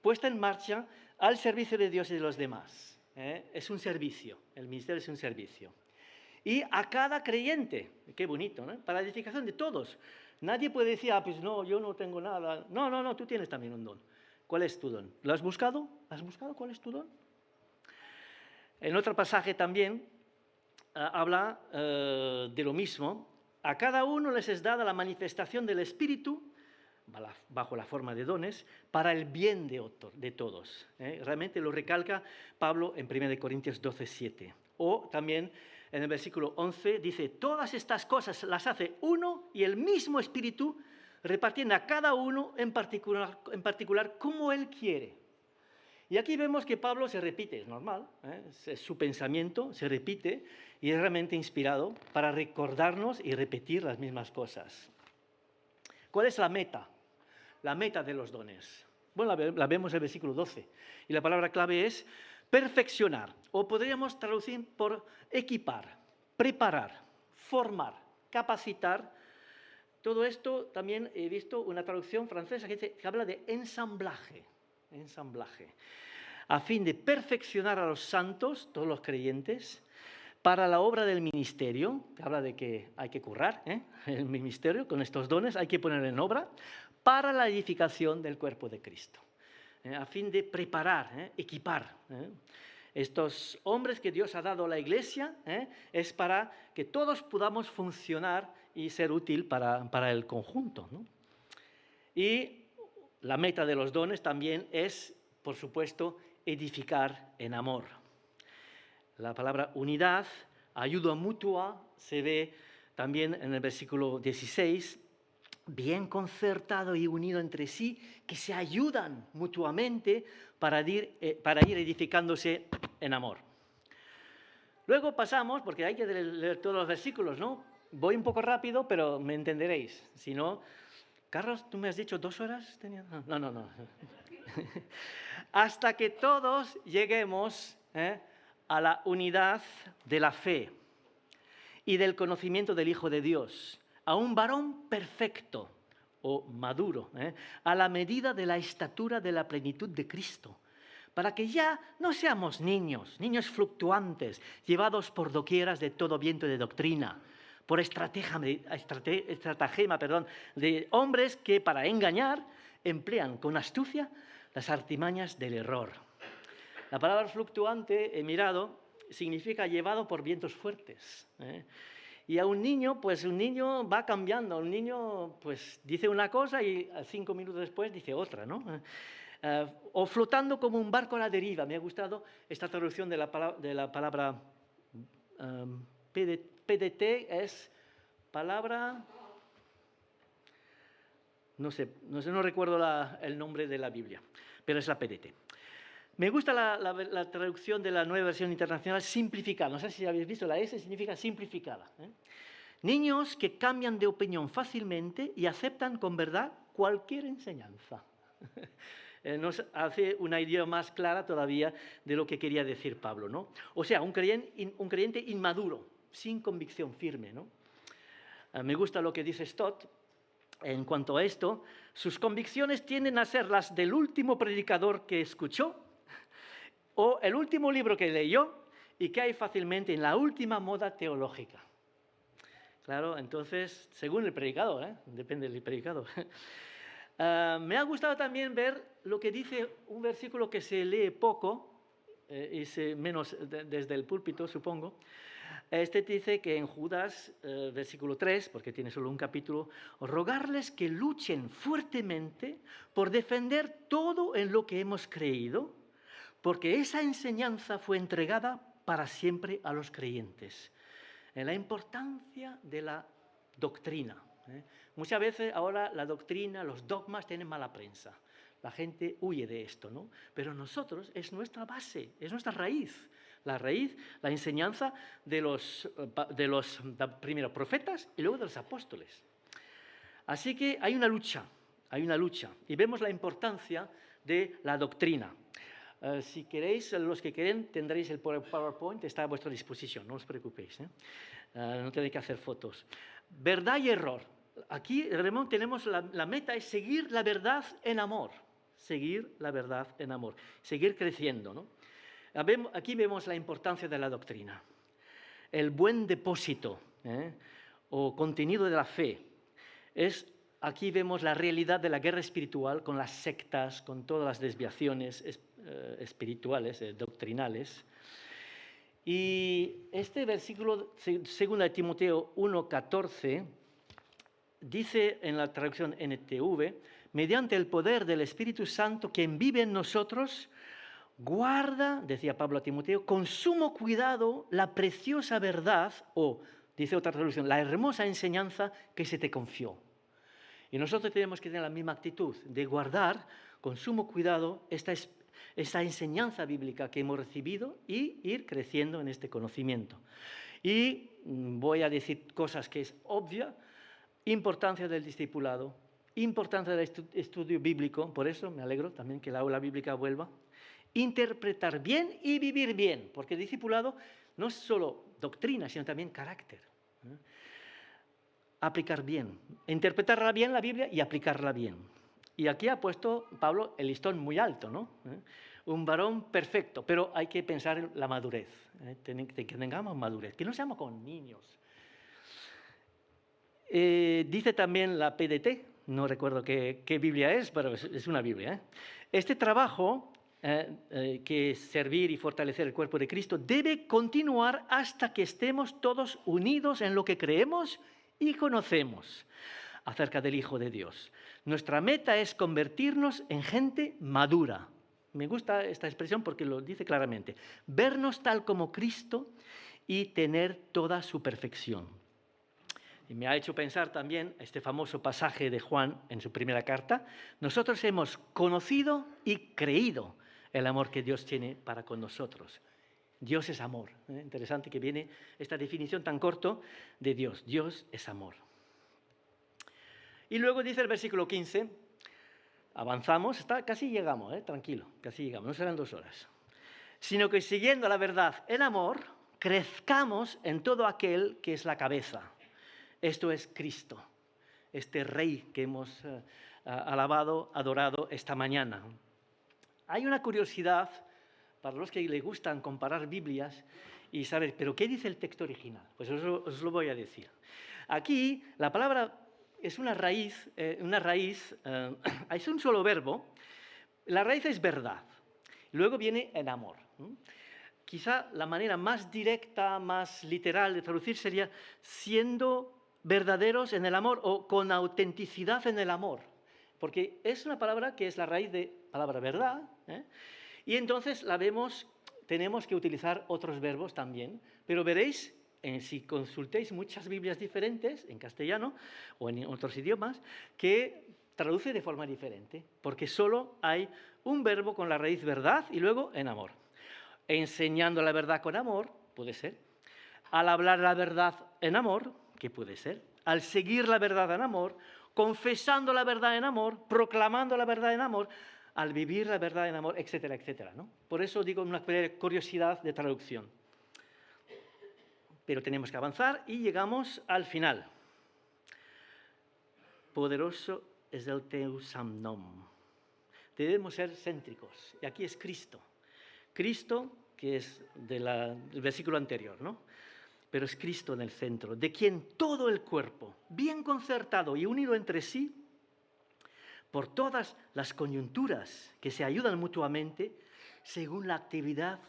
[SPEAKER 1] Puesta en marcha al servicio de Dios y de los demás. Es un servicio. El ministerio es un servicio. Y a cada creyente, qué bonito, ¿no? Para la edificación de todos. Nadie puede decir, pues no, yo no tengo nada. No, tú tienes también un don. ¿Cuál es tu don? ¿Lo has buscado? ¿Has buscado cuál es tu don? En otro pasaje también habla de lo mismo. A cada uno les es dada la manifestación del Espíritu, bajo la forma de dones, para el bien de todos. Realmente lo recalca Pablo en 1 Corintios 12:7. O también en el versículo 11 dice, todas estas cosas las hace uno y el mismo Espíritu, repartiendo a cada uno en particular como Él quiere. Y aquí vemos que Pablo se repite, es normal, es su pensamiento, se repite y es realmente inspirado para recordarnos y repetir las mismas cosas. ¿Cuál es la meta? La meta de los dones. Bueno, la vemos en el versículo 12. Y la palabra clave es perfeccionar, o podríamos traducir por equipar, preparar, formar, capacitar. Todo esto también he visto una traducción francesa que habla de ensamblaje, a fin de perfeccionar a los santos, todos los creyentes, para la obra del ministerio, que habla de que hay que currar, el ministerio con estos dones, hay que poner en obra, para la edificación del cuerpo de Cristo. A fin de preparar, equipar. Estos hombres que Dios ha dado a la Iglesia es para que todos podamos funcionar y ser útil para el conjunto, ¿no? Y la meta de los dones también es, por supuesto, edificar en amor. La palabra unidad, ayuda mutua, se ve también en el versículo 16, bien concertado y unido entre sí, que se ayudan mutuamente para ir edificándose en amor. Luego pasamos, porque hay que leer todos los versículos, ¿no? Voy un poco rápido, pero me entenderéis. Si no, Carlos, ¿tú me has dicho 2 horas? No. Hasta que todos lleguemos a la unidad de la fe y del conocimiento del Hijo de Dios, a un varón perfecto o maduro, a la medida de la estatura de la plenitud de Cristo, para que ya no seamos niños fluctuantes, llevados por doquieras de todo viento de doctrina, por estratagema de hombres que para engañar emplean con astucia las artimañas del error. La palabra fluctuante, he mirado, significa llevado por vientos fuertes. Y a un niño va cambiando. Un niño pues dice una cosa y 5 minutos después dice otra, ¿no? O flotando como un barco a la deriva. Me ha gustado esta traducción de la palabra PDT, es palabra... No recuerdo el nombre de la Biblia, pero es la PDT. Me gusta la traducción de la Nueva Versión Internacional, simplificada. No sé si habéis visto, la S significa simplificada. Niños que cambian de opinión fácilmente y aceptan con verdad cualquier enseñanza. Nos hace una idea más clara todavía de lo que quería decir Pablo, ¿no? O sea, un creyente inmaduro, sin convicción firme, ¿no? Me gusta lo que dice Stott en cuanto a esto. Sus convicciones tienden a ser las del último predicador que escuchó o el último libro que leyó y que hay fácilmente en la última moda teológica. Claro, entonces, según el predicador, depende del predicador. Me ha gustado también ver lo que dice un versículo que se lee poco, menos desde el púlpito, supongo. Este dice que en Judas, versículo 3, porque tiene solo un capítulo, rogarles que luchen fuertemente por defender todo en lo que hemos creído, porque esa enseñanza fue entregada para siempre a los creyentes. En la importancia de la doctrina. Muchas veces ahora la doctrina, los dogmas tienen mala prensa. La gente huye de esto, ¿no? Pero nosotros es nuestra base, es nuestra raíz. La raíz, la enseñanza de los primeros profetas y luego de los apóstoles. Así que hay una lucha, y vemos la importancia de la doctrina. Si queréis, los que quieren, tendréis el PowerPoint, está a vuestra disposición, no os preocupéis. No tenéis que hacer fotos. Verdad y error. Aquí tenemos la meta es seguir la verdad en amor. Seguir la verdad en amor. Seguir creciendo, ¿no? Aquí vemos la importancia de la doctrina. El buen depósito o contenido de la fe. Aquí vemos la realidad de la guerra espiritual con las sectas, con todas las desviaciones espirituales, doctrinales. Y este versículo, 2 Timoteo 1:14, dice en la traducción NTV, mediante el poder del Espíritu Santo quien vive en nosotros, guarda, decía Pablo a Timoteo, con sumo cuidado la preciosa verdad, o, dice otra traducción, la hermosa enseñanza que se te confió. Y nosotros tenemos que tener la misma actitud de guardar con sumo cuidado esta enseñanza bíblica que hemos recibido y ir creciendo en este conocimiento. Y voy a decir cosas que es obvia, importancia del discipulado, importancia del estudio bíblico, por eso me alegro también que la aula bíblica vuelva, interpretar bien y vivir bien, porque el discipulado no es solo doctrina, sino también carácter. Aplicar bien, interpretarla bien la Biblia y aplicarla bien. Y aquí ha puesto Pablo el listón muy alto, ¿no? Un varón perfecto, pero hay que pensar en la madurez, que tengamos madurez, que no seamos como niños. Dice también la PDT, no recuerdo qué Biblia es, pero es una Biblia. Este trabajo, que es servir y fortalecer el cuerpo de Cristo, debe continuar hasta que estemos todos unidos en lo que creemos y conocemos acerca del Hijo de Dios. Nuestra meta es convertirnos en gente madura. Me gusta esta expresión porque lo dice claramente. Vernos tal como Cristo y tener toda su perfección. Y me ha hecho pensar también este famoso pasaje de Juan en su primera carta. Nosotros hemos conocido y creído el amor que Dios tiene para con nosotros. Dios es amor. Interesante que viene esta definición tan corta de Dios. Dios es amor. Y luego dice el versículo 15, avanzamos, casi llegamos, tranquilo, casi llegamos, no serán 2 horas. Sino que siguiendo la verdad en amor, crezcamos en todo aquel que es la cabeza. Esto es Cristo, este Rey que hemos alabado, adorado esta mañana. Hay una curiosidad para los que les gustan comparar Biblias y saber, ¿pero qué dice el texto original? Pues os lo voy a decir. Aquí la palabra es una raíz, es un solo verbo, la raíz es verdad, luego viene en amor. Quizá la manera más directa, más literal de traducir sería siendo verdaderos en el amor o con autenticidad en el amor, porque es una palabra que es la raíz de palabra verdad, y entonces tenemos que utilizar otros verbos también, pero veréis, si consultéis muchas Biblias diferentes, en castellano o en otros idiomas, que traduce de forma diferente, porque solo hay un verbo con la raíz verdad y luego en amor. Enseñando la verdad con amor, puede ser. Al hablar la verdad en amor, que puede ser. Al seguir la verdad en amor, confesando la verdad en amor, proclamando la verdad en amor, al vivir la verdad en amor, etcétera, etcétera, ¿no? Por eso digo una curiosidad de traducción. Pero tenemos que avanzar y llegamos al final. Poderoso es el teu sant nom. Debemos ser céntricos. Y aquí es Cristo. Cristo, que es del versículo anterior, ¿no? pero es Cristo en el centro, de quien todo el cuerpo, bien concertado y unido entre sí, por todas las coyunturas que se ayudan mutuamente, según la actividad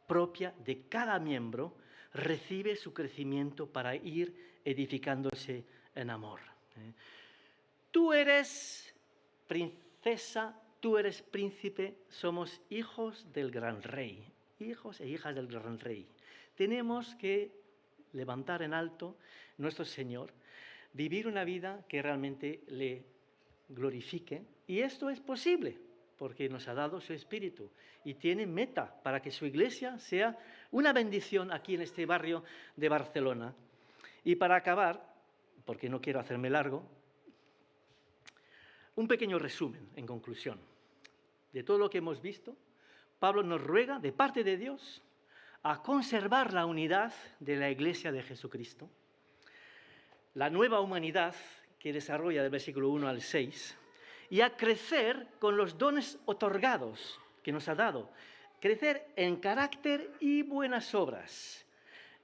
[SPEAKER 1] propia de cada miembro, recibe su crecimiento para ir edificándose en amor. Tú eres princesa, tú eres príncipe, somos hijos del gran rey, hijos e hijas del gran rey. Tenemos que levantar en alto nuestro Señor, vivir una vida que realmente le glorifique, y esto es posible porque nos ha dado su Espíritu y tiene meta para que su iglesia sea una bendición aquí en este barrio de Barcelona. Y para acabar, porque no quiero hacerme largo, un pequeño resumen en conclusión de todo lo que hemos visto. Pablo nos ruega de parte de Dios a conservar la unidad de la iglesia de Jesucristo, la nueva humanidad que desarrolla del versículo 1 al 6, y a crecer con los dones otorgados que nos ha dado, crecer en carácter y buenas obras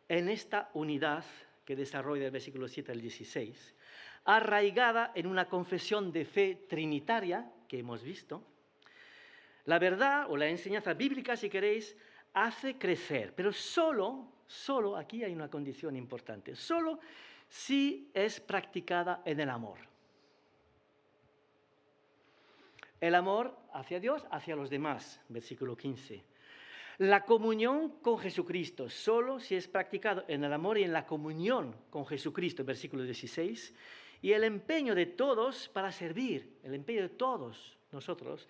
[SPEAKER 1] en esta unidad que desarrolla del versículo 7 al 16, arraigada en una confesión de fe trinitaria que hemos visto. La verdad o la enseñanza bíblica, si queréis, hace crecer, pero solo, aquí hay una condición importante, solo si es practicada en el amor. El amor hacia Dios, hacia los demás, versículo 15. La comunión con Jesucristo, solo si es practicado en el amor y en la comunión con Jesucristo, versículo 16. Y el empeño de todos para servir, el empeño de todos nosotros,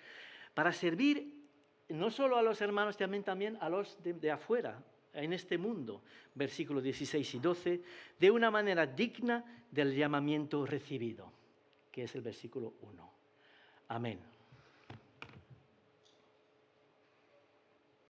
[SPEAKER 1] para servir no solo a los hermanos, también a los de afuera, en este mundo, versículos 16 y 12, de una manera digna del llamamiento recibido, que es el versículo 1. Amén.